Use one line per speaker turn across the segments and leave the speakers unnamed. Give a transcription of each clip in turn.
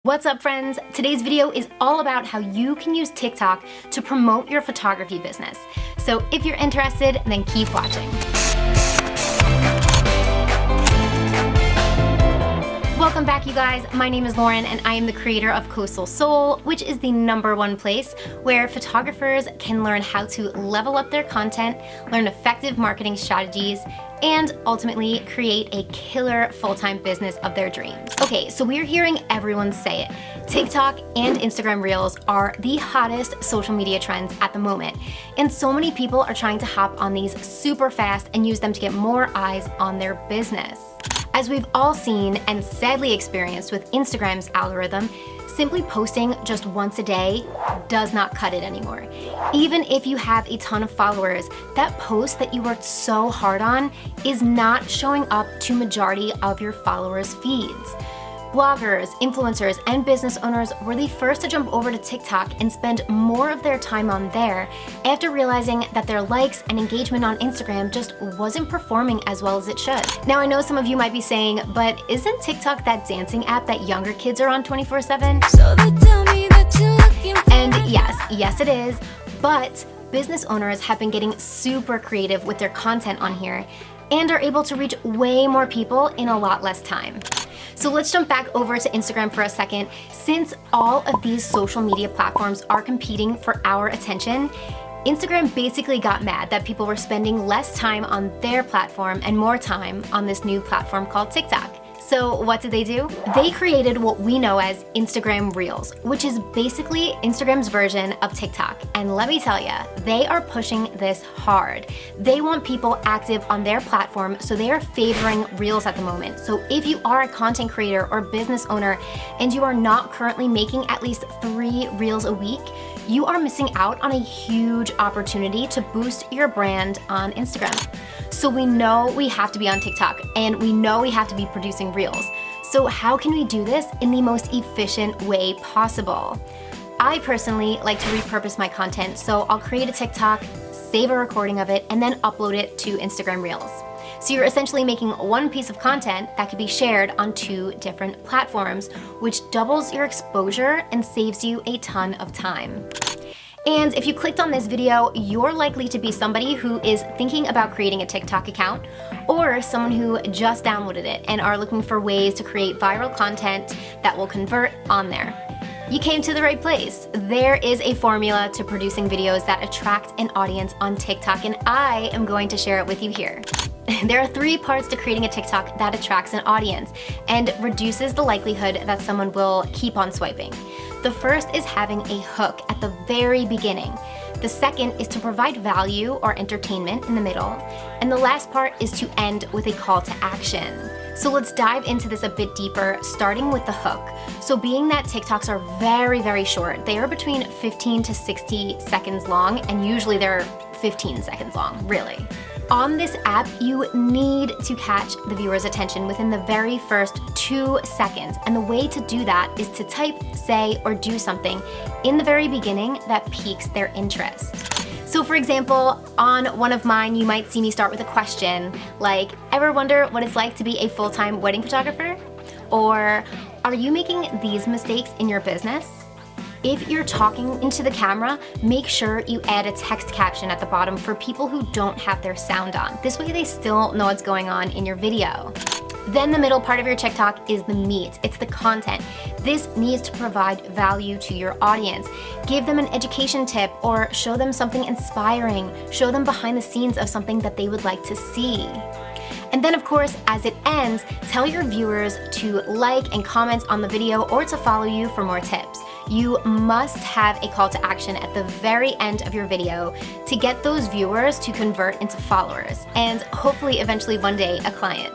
What's up, friends? Today's video is all about how you can use TikTok to promote your photography business. So if you're interested, then keep watching. Welcome back, you guys. My name is Lauren and I am the creator of Coastal Soul, which is the #1 place where photographers can learn how to level up their content, learn effective marketing strategies, and ultimately create a killer full-time business of their dreams. Okay, so we're hearing everyone say it. TikTok and Instagram Reels are the hottest social media trends at the moment, and so many people are trying to hop on these super fast and use them to get more eyes on their business. As we've all seen and sadly experienced with Instagram's algorithm, simply posting just once a day does not cut it anymore. Even if you have a ton of followers, that post that you worked so hard on is not showing up to majority of your followers' feeds. Bloggers, influencers, and business owners were the first to jump over to TikTok and spend more of their time on there after realizing that their likes and engagement on Instagram just wasn't performing as well as it should. Now, I know some of you might be saying, but isn't TikTok that dancing app that younger kids are on 24/7?
So they tell me that you're looking for
And yes it is, but business owners have been getting super creative with their content on here and are able to reach way more people in a lot less time. So let's jump back over to Instagram for a second. Since all of these social media platforms are competing for our attention, Instagram basically got mad that people were spending less time on their platform and more time on this new platform called TikTok. So what did they do? They created what we know as Instagram Reels, which is basically Instagram's version of TikTok. And let me tell you, they are pushing this hard. They want people active on their platform, so they are favoring Reels at the moment. So if you are a content creator or business owner and you are not currently making at least 3 Reels a week, you are missing out on a huge opportunity to boost your brand on Instagram. So we know we have to be on TikTok and we know we have to be producing Reels. So how can we do this in the most efficient way possible? I personally like to repurpose my content, so I'll create a TikTok, save a recording of it, and then upload it to Instagram Reels. So you're essentially making one piece of content that could be shared on 2 different platforms, which doubles your exposure and saves you a ton of time. And if you clicked on this video, you're likely to be somebody who is thinking about creating a TikTok account or someone who just downloaded it and are looking for ways to create viral content that will convert on there. You came to the right place. There is a formula to producing videos that attract an audience on TikTok, and I am going to share it with you here. There are 3 parts to creating a TikTok that attracts an audience and reduces the likelihood that someone will keep on swiping. The first is having a hook at the very beginning. The second is to provide value or entertainment in the middle. And the last part is to end with a call to action. So let's dive into this a bit deeper, starting with the hook. So being that TikToks are very, very short, they are between 15 to 60 seconds long, and usually they're 15 seconds long, really. On this app, you need to catch the viewer's attention within the very first 2 seconds. And the way to do that is to type, say, or do something in the very beginning that piques their interest. So for example, on one of mine, you might see me start with a question like, ever wonder what it's like to be a full-time wedding photographer? Or, are you making these mistakes in your business? If you're talking into the camera, make sure you add a text caption at the bottom for people who don't have their sound on. This way they still know what's going on in your video. Then the middle part of your TikTok is the meat. It's the content. This needs to provide value to your audience. Give them an education tip or show them something inspiring. Show them behind the scenes of something that they would like to see. And then of course, as it ends, tell your viewers to like and comment on the video or to follow you for more tips. You must have a call to action at the very end of your video to get those viewers to convert into followers and hopefully eventually one day a client.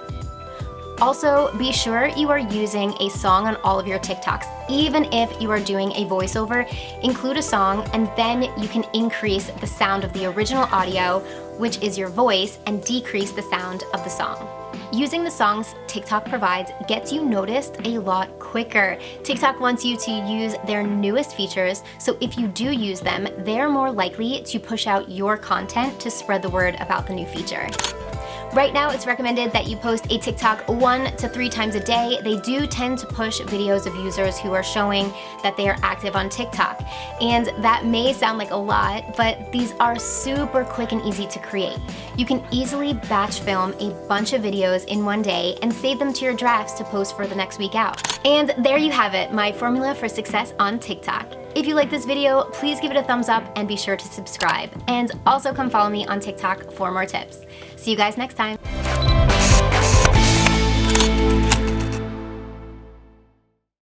Also, be sure you are using a song on all of your TikToks. Even if you are doing a voiceover, include a song and then you can increase the sound of the original audio, which is your voice, and decrease the sound of the song. Using the songs TikTok provides gets you noticed a lot quicker. TikTok wants you to use their newest features, so if you do use them, they're more likely to push out your content to spread the word about the new feature. Right now, it's recommended that you post a TikTok 1 to 3 times a day. They do tend to push videos of users who are showing that they are active on TikTok. And that may sound like a lot, but these are super quick and easy to create. You can easily batch film a bunch of videos in one day and save them to your drafts to post for the next week out. And there you have it, my formula for success on TikTok. If you like this video, please give it a thumbs up and be sure to subscribe. And also come follow me on TikTok for more tips. See you guys next time.